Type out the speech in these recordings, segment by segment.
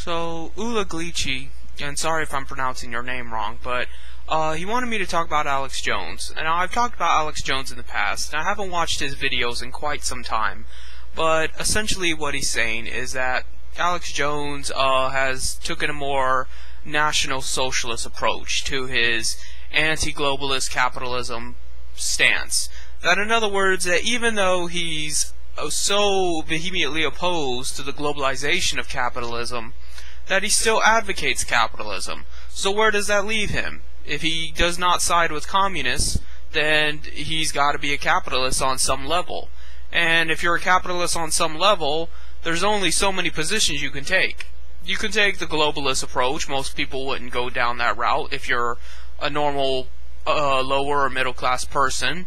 So, Ulaglici, and sorry if I'm pronouncing your name wrong, but he wanted me to talk about Alex Jones. And I've talked about Alex Jones in the past, and I haven't watched his videos in quite some time. But essentially what he's saying is that Alex Jones has taken a more national socialist approach to his anti-globalist capitalism stance. That in other words, that even though he's so vehemently opposed to the globalization of capitalism, that he still advocates capitalism. So where does that leave him? If he does not side with communists, then he's got to be a capitalist on some level. And if you're a capitalist on some level, there's only so many positions you can take. You can take the globalist approach. Most people wouldn't go down that route if you're a normal lower or middle class person.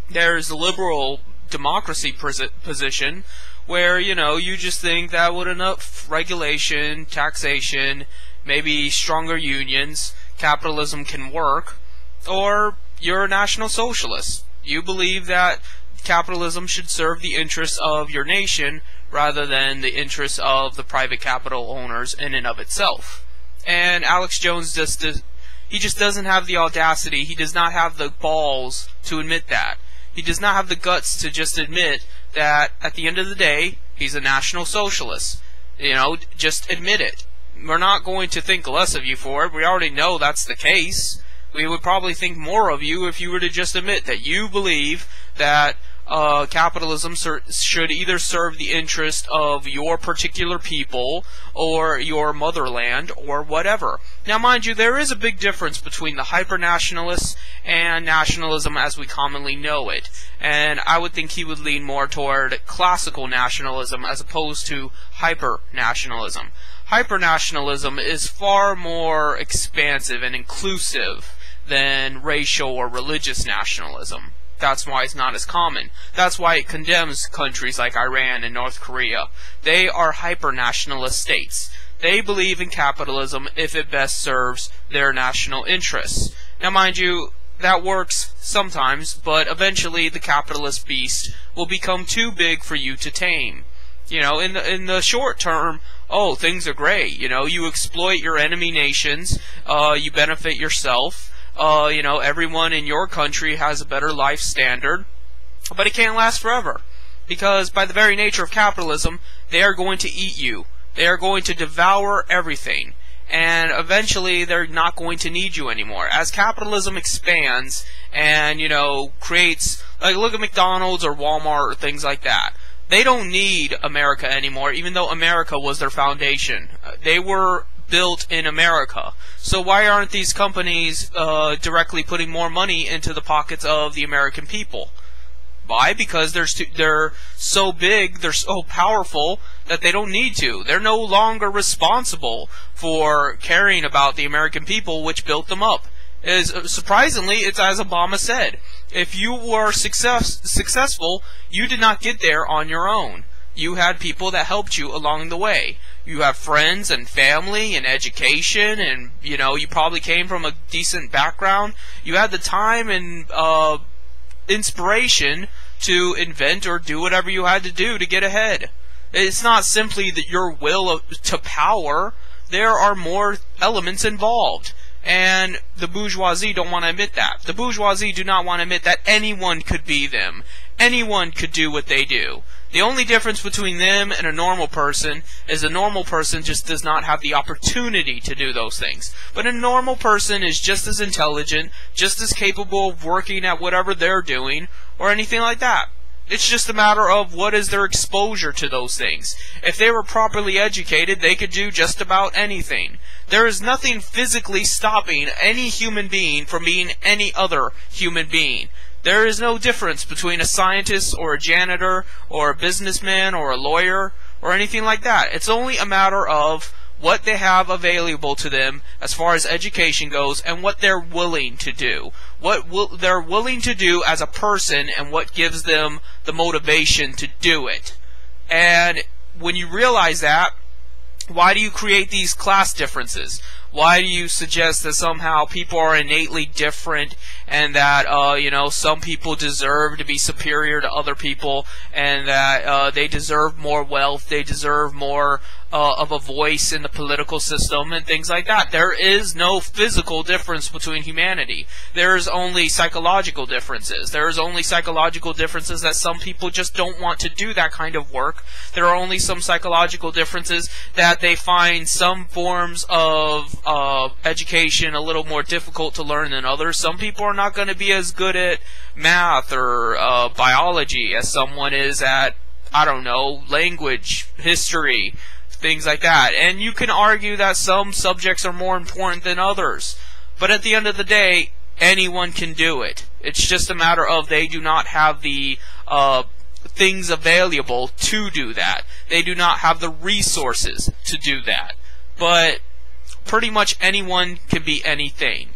There's the liberal democracy position, where, you know, you just think that with enough regulation, taxation, maybe stronger unions, capitalism can work. Or you're a national socialist. You believe that capitalism should serve the interests of your nation rather than the interests of the private capital owners in and of itself. And Alex Jones he just doesn't have the audacity, he does not have the balls to admit that. He does not have the guts to just admit that at the end of the day, he's a national socialist. You know, just admit it. We're not going to think less of you for it. We already know that's the case. We would probably think more of you if you were to just admit that you believe that capitalism should either serve the interest of your particular people or your motherland or whatever. Now, mind you, there is a big difference between the hyper-nationalists and nationalism as we commonly know it. And I would think he would lean more toward classical nationalism as opposed to hyper-nationalism. Hyper-nationalism is far more expansive and inclusive than racial or religious nationalism. That's why it's not as common. That's why it condemns countries like Iran and North Korea. They are hyper-nationalist states. They believe in capitalism if it best serves their national interests. Now, mind you, that works sometimes, but eventually the capitalist beast will become too big for you to tame. You know, in the short term, oh, things are great. You know, you exploit your enemy nations, you benefit yourself. You know, everyone in your country has a better life standard, but it can't last forever, because by the very nature of capitalism, they are going to eat you. They are going to devour everything, and eventually they're not going to need you anymore. As capitalism expands and, you know, creates, like, look at McDonald's or Walmart or things like that. They don't need America anymore, even though America was their foundation. They were built in America. So why aren't these companies directly putting more money into the pockets of the American people? Why? Because they're so big, they're so powerful that they don't need to. They're no longer responsible for caring about the American people, which built them up. Surprisingly, it's as Obama said. If you were successful, you did not get there on your own. You had people that helped you along the way. You have friends and family and education, and, you know, you probably came from a decent background. You had the time and inspiration to invent or do whatever you had to do to get ahead. It's not simply that your will to power. There are more elements involved. And the bourgeoisie don't want to admit that. The bourgeoisie do not want to admit that anyone could be them. Anyone could do what they do. The only difference between them and a normal person is a normal person just does not have the opportunity to do those things. But a normal person is just as intelligent, just as capable of working at whatever they're doing, or anything like that. It's just a matter of what is their exposure to those things. If they were properly educated, they could do just about anything. There is nothing physically stopping any human being from being any other human being. There is no difference between a scientist or a janitor or a businessman or a lawyer or anything like that. It's only a matter of what they have available to them as far as education goes and what they're willing to do. What they're willing to do as a person and what gives them the motivation to do it. And when you realize that, why do you create these class differences? Why do you suggest that somehow people are innately different and that, some people deserve to be superior to other people and that they deserve more wealth, they deserve more of a voice in the political system and things like that? There is no physical difference between humanity. There's only psychological differences. There's only psychological differences that some people just don't want to do that kind of work. There are only some psychological differences that they find some forms of education a little more difficult to learn than others. Some people are not going to be as good at math or biology as someone is at, I don't know, language, history, things like that. And you can argue that some subjects are more important than others. But at the end of the day, anyone can do it. It's just a matter of they do not have the things available to do that. They do not have the resources to do that. But pretty much anyone can be anything.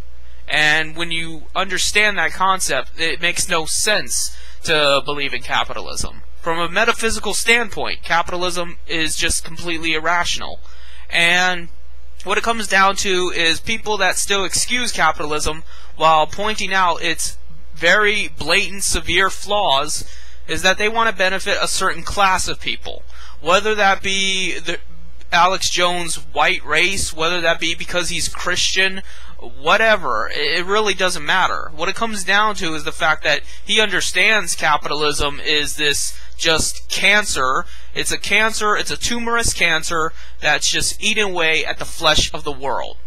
And when you understand that concept, it makes no sense to believe in capitalism. From a metaphysical standpoint, capitalism is just completely irrational. And what it comes down to is people that still excuse capitalism while pointing out its very blatant, severe flaws is that they want to benefit a certain class of people. Whether that be the Alex Jones' white race, whether that be because he's Christian, whatever, it really doesn't matter. What it comes down to is the fact that he understands capitalism is this just cancer. It's a cancer, it's a tumorous cancer that's just eating away at the flesh of the world.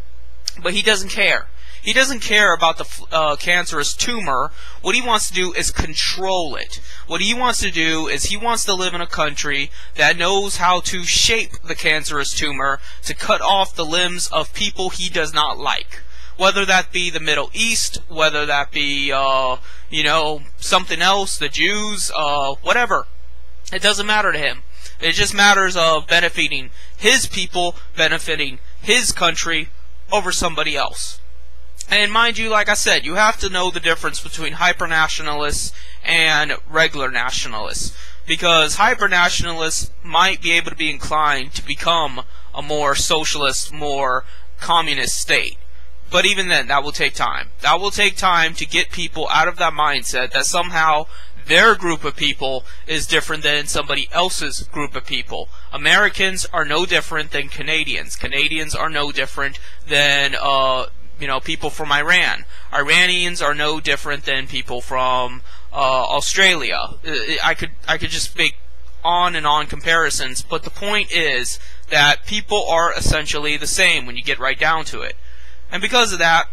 But he doesn't care. He doesn't care about the cancerous tumor. What he wants to do is control it. What he wants to do is he wants to live in a country that knows how to shape the cancerous tumor to cut off the limbs of people he does not like. Whether that be the Middle East, whether that be, something else, the Jews, whatever. It doesn't matter to him. It just matters of benefiting his people, benefiting his country over somebody else. And mind you, like I said, you have to know the difference between hyper-nationalists and regular nationalists. Because hyper-nationalists might be able to be inclined to become a more socialist, more communist state. But even then, that will take time. That will take time to get people out of that mindset that somehow their group of people is different than somebody else's group of people. Americans are no different than Canadians. Canadians are no different than people from Iran. Iranians are no different than people from Australia. I could just make on and on comparisons, but the point is that people are essentially the same when you get right down to it. And because of that,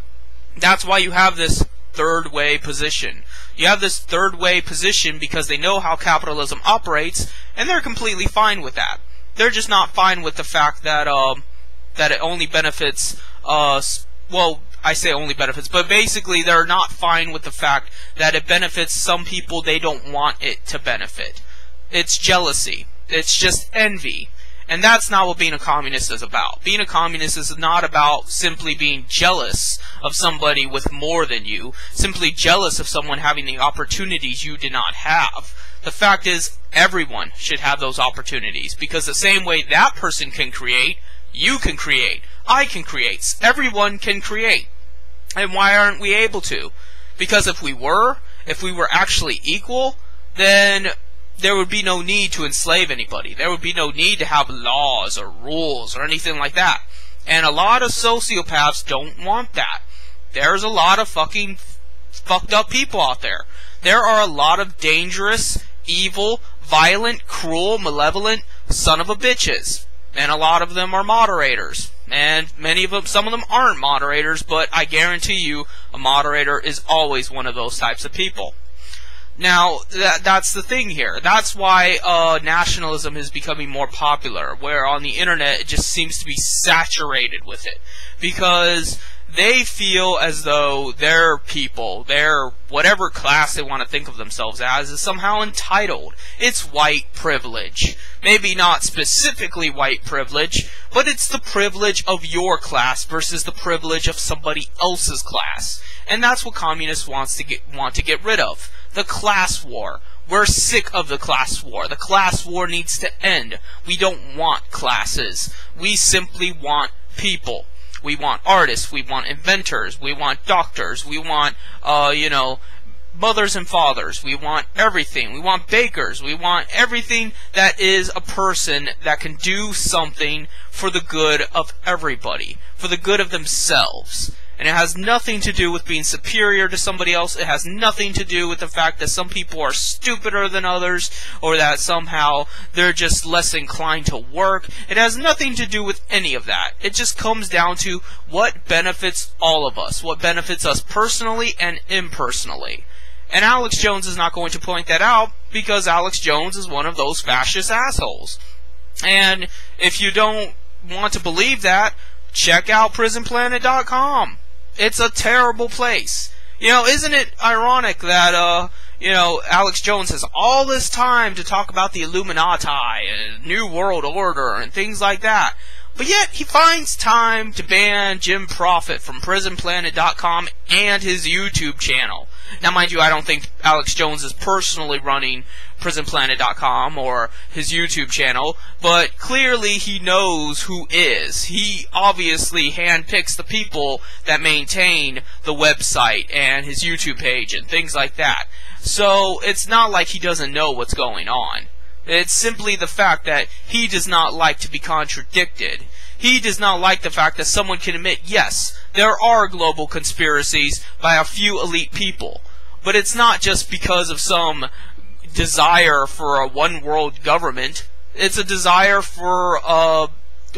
that's why you have this third way position. You have this third way position because they know how capitalism operates, and they're completely fine with that. They're just not fine with the fact that that it only benefits us. Well, I say only benefits, but basically they're not fine with the fact that it benefits some people they don't want it to benefit. It's jealousy. It's just envy. And that's not what being a communist is about. Being a communist is not about simply being jealous of somebody with more than you, simply jealous of someone having the opportunities you did not have. The fact is, everyone should have those opportunities, because the same way that person can create, you can create, I can create, everyone can create. And why aren't we able to? Because if we were actually equal, then there would be no need to enslave anybody. There would be no need to have laws or rules or anything like that. And a lot of sociopaths don't want that. There's a lot of fucking fucked up people out there. There are a lot of dangerous, evil, violent, cruel, malevolent son of a bitches. And a lot of them are moderators. And some of them aren't moderators, but I guarantee you a moderator is always one of those types of people. Now, that's the thing here. That's why nationalism is becoming more popular, where on the internet it just seems to be saturated with it. Because they feel as though their people, their whatever class they want to think of themselves as, is somehow entitled. It's white privilege. Maybe not specifically white privilege, but it's the privilege of your class versus the privilege of somebody else's class. And that's what communists want to get rid of. The class war. We're sick of the class war. The class war needs to end. We don't want classes. We simply want people. We want artists, we want inventors, we want doctors, we want, mothers and fathers, we want everything, we want bakers, we want everything that is a person that can do something for the good of everybody, for the good of themselves. And it has nothing to do with being superior to somebody else. It has nothing to do with the fact that some people are stupider than others, or that somehow they're just less inclined to work. It has nothing to do with any of that. It just comes down to what benefits all of us, what benefits us personally and impersonally. And Alex Jones is not going to point that out, because Alex Jones is one of those fascist assholes. And if you don't want to believe that, check out prisonplanet.com. It's a terrible place. Isn't it ironic that, Alex Jones has all this time to talk about the Illuminati and New World Order and things like that, but yet he finds time to ban Jim Profit from prisonplanet.com and his YouTube channel. Now, mind you, I don't think Alex Jones is personally running prisonplanet.com or his YouTube channel, but clearly he knows who is. He obviously handpicks the people that maintain the website and his YouTube page and things like that. So it's not like he doesn't know what's going on. It's simply the fact that he does not like to be contradicted. He does not like the fact that someone can admit, yes, there are global conspiracies by a few elite people, but it's not just because of some desire for a one-world government. It's a desire for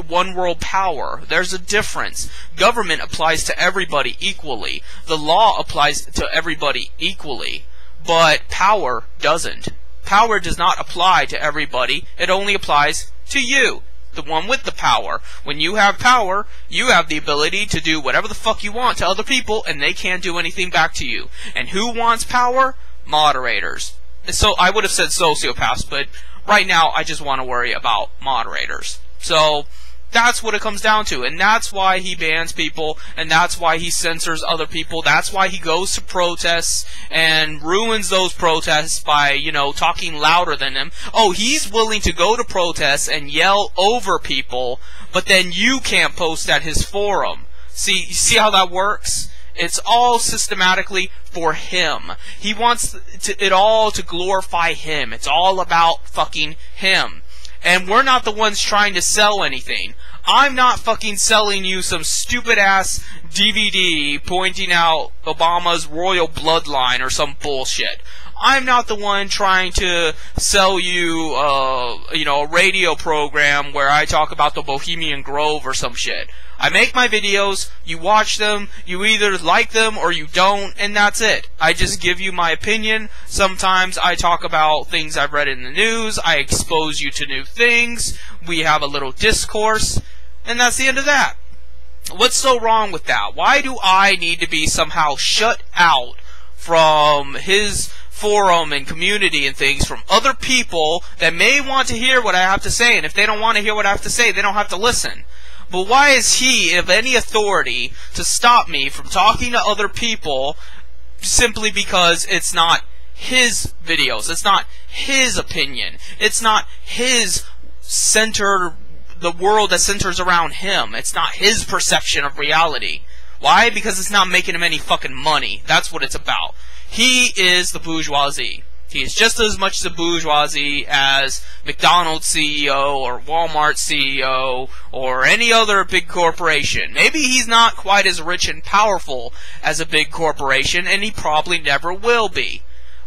one-world power. There's a difference. Government applies to everybody equally. The law applies to everybody equally, but power doesn't. Power does not apply to everybody. It only applies to you, the one with the power. When you have power, you have the ability to do whatever the fuck you want to other people, and they can't do anything back to you. And who wants power? Moderators. So I would have said sociopaths, but right now I just want to worry about moderators. So that's what it comes down to, and that's why he bans people, and that's why he censors other people. That's why he goes to protests and ruins those protests by, talking louder than them. Oh, he's willing to go to protests and yell over people, but then you can't post at his forum. See how that works? It's all systematically for him. He wants it all to glorify him. It's all about fucking him. And we're not the ones trying to sell anything. I'm not fucking selling you some stupid-ass DVD pointing out Obama's royal bloodline or some bullshit. I'm not the one trying to sell you, a radio program where I talk about the Bohemian Grove or some shit. I make my videos, you watch them, you either like them or you don't, and that's it. I just give you my opinion. Sometimes I talk about things I've read in the news, I expose you to new things, we have a little discourse, and that's the end of that. What's so wrong with that? Why do I need to be somehow shut out from his forum and community and things from other people that may want to hear what I have to say? And if they don't want to hear what I have to say, they don't have to listen. But why is he of any authority to stop me from talking to other people simply because it's not his videos, it's not his opinion, it's not his the world that centers around him, it's not his perception of reality? Why? Because it's not making him any fucking money. That's what it's about. He is the bourgeoisie. He is just as much the bourgeoisie as McDonald's CEO or Walmart CEO or any other big corporation. Maybe he's not quite as rich and powerful as a big corporation, and he probably never will be.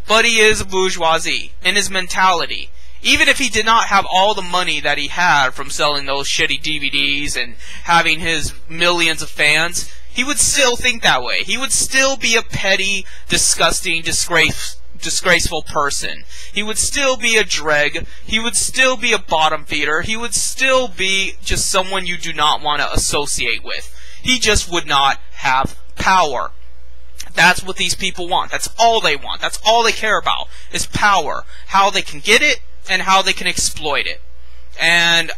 But he is a bourgeoisie in his mentality. Even if he did not have all the money that he had from selling those shitty DVDs and having his millions of fans, he would still think that way. He would still be a petty, disgusting, disgraceful person. He would still be a dreg. He would still be a bottom feeder. He would still be just someone you do not want to associate with. He just would not have power. That's what these people want. That's all they want. That's all they care about is power. How they can get it and how they can exploit it. And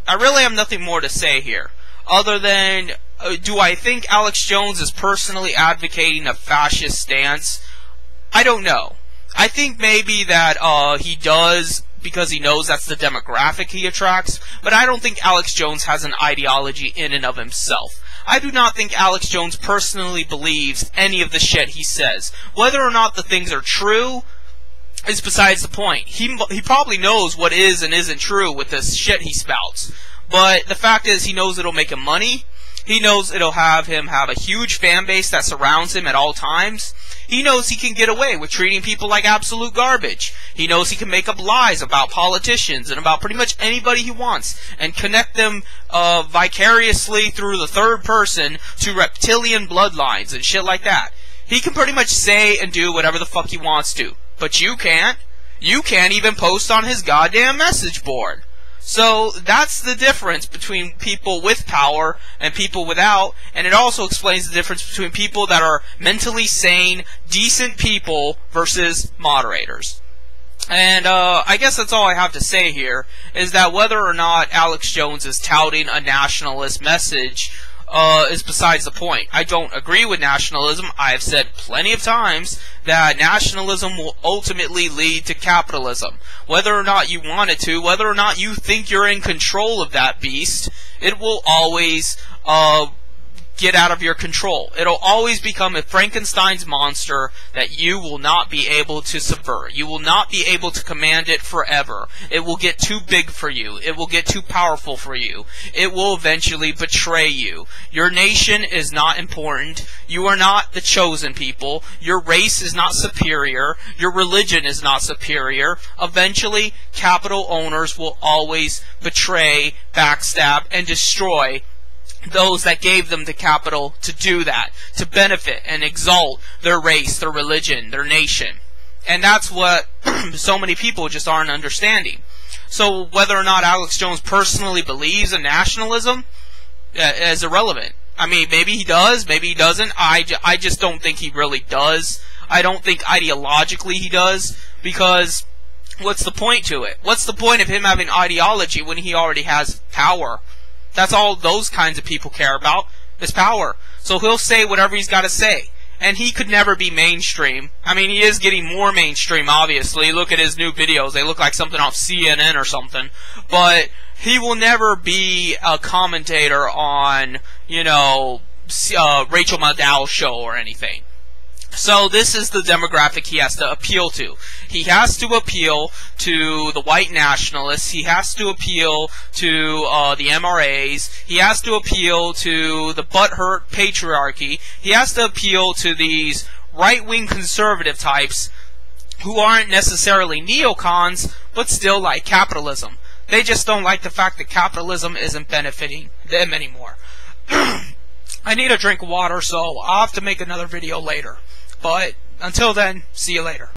I really have nothing more to say here other than, do I think Alex Jones is personally advocating a fascist stance? I don't know. I think maybe that he does because he knows that's the demographic he attracts, but I don't think Alex Jones has an ideology in and of himself. I do not think Alex Jones personally believes any of the shit he says. Whether or not the things are true is besides the point. He probably knows what is and isn't true with this shit he spouts. But the fact is, he knows it'll make him money. He knows it'll have him have a huge fan base that surrounds him at all times. He knows he can get away with treating people like absolute garbage. He knows he can make up lies about politicians and about pretty much anybody he wants and connect them vicariously through the third person to reptilian bloodlines and shit like that. He can pretty much say and do whatever the fuck he wants to. But you can't. You can't even post on his goddamn message board. So that's the difference between people with power and people without, and it also explains the difference between people that are mentally sane, decent people versus moderators. And I guess that's all I have to say here, is that whether or not Alex Jones is touting a nationalist message is besides the point. I don't agree with nationalism. I have said plenty of times that nationalism will ultimately lead to capitalism. Whether or not you want it to, whether or not you think you're in control of that beast, it will always get out of your control. It'll always become a Frankenstein's monster that you will not be able to subvert. You will not be able to command it forever. It will get too big for you. It will get too powerful for you. It will eventually betray you. Your nation is not important. You are not the chosen people. Your race is not superior. Your religion is not superior. Eventually, capital owners will always betray, backstab, and destroy those that gave them the capital to do that, to benefit and exalt their race, their religion, their nation. And that's what so many people just aren't understanding. So whether or not Alex Jones personally believes in nationalism is irrelevant. I mean, maybe he does, maybe he doesn't. I just don't think he really does. I don't think ideologically he does, because what's the point to it? What's the point of him having ideology when he already has power? That's all those kinds of people care about, is power. So he'll say whatever he's got to say. And he could never be mainstream. I mean, he is getting more mainstream, obviously. Look at his new videos. They look like something off CNN or something. But he will never be a commentator on, you know, Rachel Maddow's show or anything. So this is the demographic he has to appeal to. He has to appeal to the white nationalists. He has to appeal to the MRAs. He has to appeal to the butthurt patriarchy. He has to appeal to these right-wing conservative types who aren't necessarily neocons, but still like capitalism. They just don't like the fact that capitalism isn't benefiting them anymore. I need a drink of water, so I'll have to make another video later. But until then, see you later.